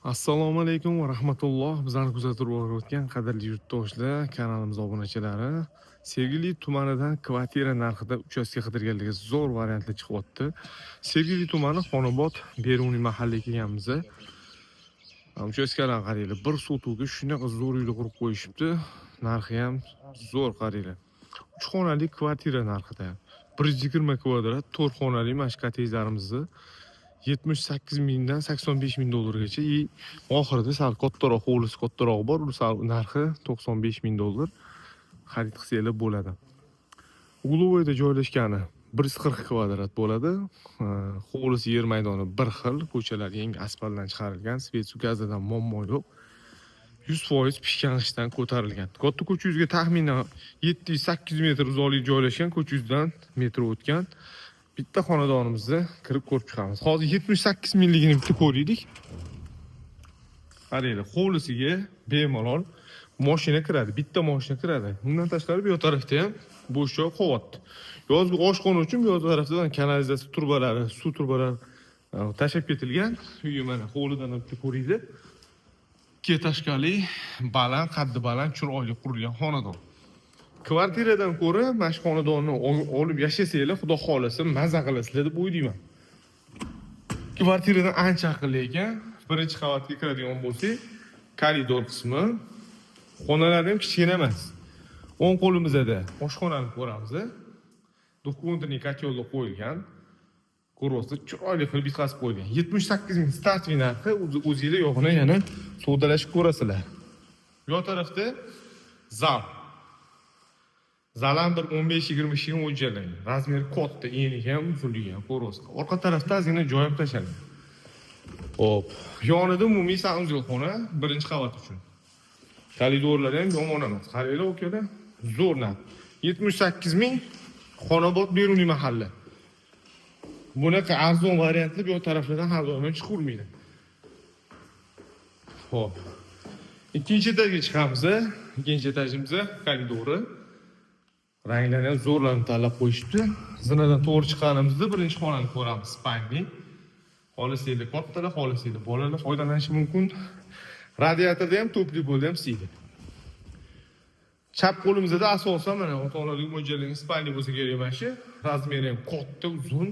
Assalomu alaykum va rahmatulloh. Bizlarni kuzatib borayotgan qadrli yurtdoshlar, kanalimiz obunachilari. Sergeli tumanidan kvartira narxida uchastka qidirganlarga zo'r variantlar chiqyapti. Sergeli tumani Xonobod Beruniy mahalliga kelganmiz. Uchastkalarni qaranglar. Bir sotuvga shunaqa zo'r uylar qurib qo'yishibdi. Narxi ham zo'r qaranglar. 3 xonali kvartira narxida. 120 kvadrat 4 xonali mana shu kottejlarimizni 78 mingdan 85 ming dollargacha. Oxirida sal kattaroq hovlisi kattaroq bor. U sal narxi 95 ming dollar. Xarid qilsanglar bo'ladi. Uglovoyda joylashgani 140 kvadrat bo'ladi. Hovlisi yer maydoni bir xil, ko'chalar yangi asfaltdan chiqarilgan, svet gazidan muammo yo'q. 100% pishgan g'ishtdan ko'tarilgan. Katta ko'cha yuziga taxminan 700-800 metr uzoqlikda joylashgan, ko'cha yuzidan metro o'tgan. Bitta xonadonimizda kirib ko'rib chiqamiz. Hozir 78 mingligini bitta ko'raylik. Qaranglar, hovlisiga bemalol mashina kiradi, bitta mashina kiradi. Bundan tashqari bu tarafda ham bo'sh joy qoldi. Yozgi oshxona uchun bu tarafdan kanalizatsiya turbalari, suv turbalari tashab ketilgan. Uyi mana hovlidan bitta ko'ringlar. Ikki tashkali, baland, qaddi baland, chiroyli qurilgan xonadon. Kvartiradan ko'ra mana shu xonadonni olib yashasanglar, xudo xolasa maza qilasizlar deb o'ylayman. Kvartiradan ancha aqlli ekan. Birinchi qavatga kiradigan bo'lsak, koridor qismi, xonalar ham kichkina emas. O'ng qo'limizda oshxonani ko'ramiz. Dokumentli kotellar qo'yilgan. Ko'rasiz, chiroyli qilib bitkazib qo'yilgan. 78 ming startviy narxi, o'zingizlar yo'g'ini yana savdolashib ko'rasizlar. Bu tarafda zal. Zalam bir 15-20 yil mo'ljallangan. Razmeri katta, eniga ham, uzunligi ham ko'rasiz. Orqa tarafda ozgina joy ham tashalgan. Hop, yonida umumiy sanuzilxona birinchi qavat uchun. Koridorlar ham yomon emas. Qaranglar, okalar, zo'r narx. 78 ming Xonobod Beruniy mahalla. Bunaqa arzon variantlar bu taraflardan har doim chiqilmaydi. Hop. Ikkinchi etajga chiqamiz. Ikkinchi etajimizda koridori. Ranglarni ham zo'rlanib tanlab qo'yishibdi. Zinadan to'g'ri chiqqanimizda birinchi xonani ko'ramiz, spayni. Xolisanglar kattalar, xolisanglar bolalar foydalanishi mumkin. Radiatorda ham to'pli bo'ldi ham siydi. Chap qo'limizda asosan mana ota-onalarga mo'ljallangan spayni bo'lsa kerak mana shu. Razmeri ham katta, uzun.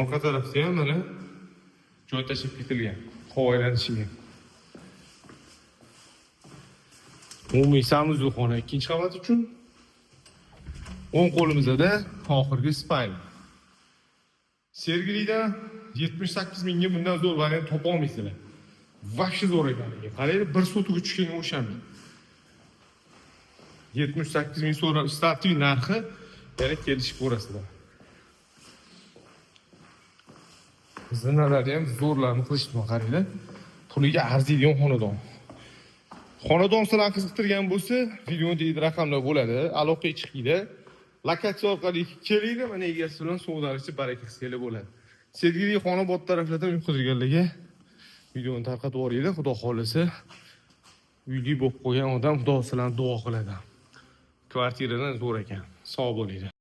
Orqa tarafda ham mana joy tashib ketilgan. Havoylanishiga. Umumiy sanuzilxona ikkinchi qavat uchun. O'ng qo'limizda oxirgi spayn. Sergelidan 78 mingga bundan zo'r variant topa olmaysizlar. Vahshiy zo'r ekan. Qaranglar, bir sotuvga tushganga o'xshamaydi. 78 ming so'ra startviy narxi yana kelishib ko'rasizlar. Zinalar ham zo'rlarni qilishdi, qaranglar. Puliga arziydigan xonadon. Xonadon sizlarni qiziqtirgan bo'lsa, videodagi raqamlar bo'ladi. Aloqaga chiqinglar. Lokatsiya orqali kelinglar, mana egasi bilan savdolashib baraka qilsanglar bo'ladi. Sergeli Xonobod taraflardan uy qidirganlarga videoni tarqatib yuboringlar. Xudo xolasa uyli bo'lib qo'ygan odam Xudo sizlarni duo qiladi. Kvartiradan zo'r ekan. Sog' bo'linglar.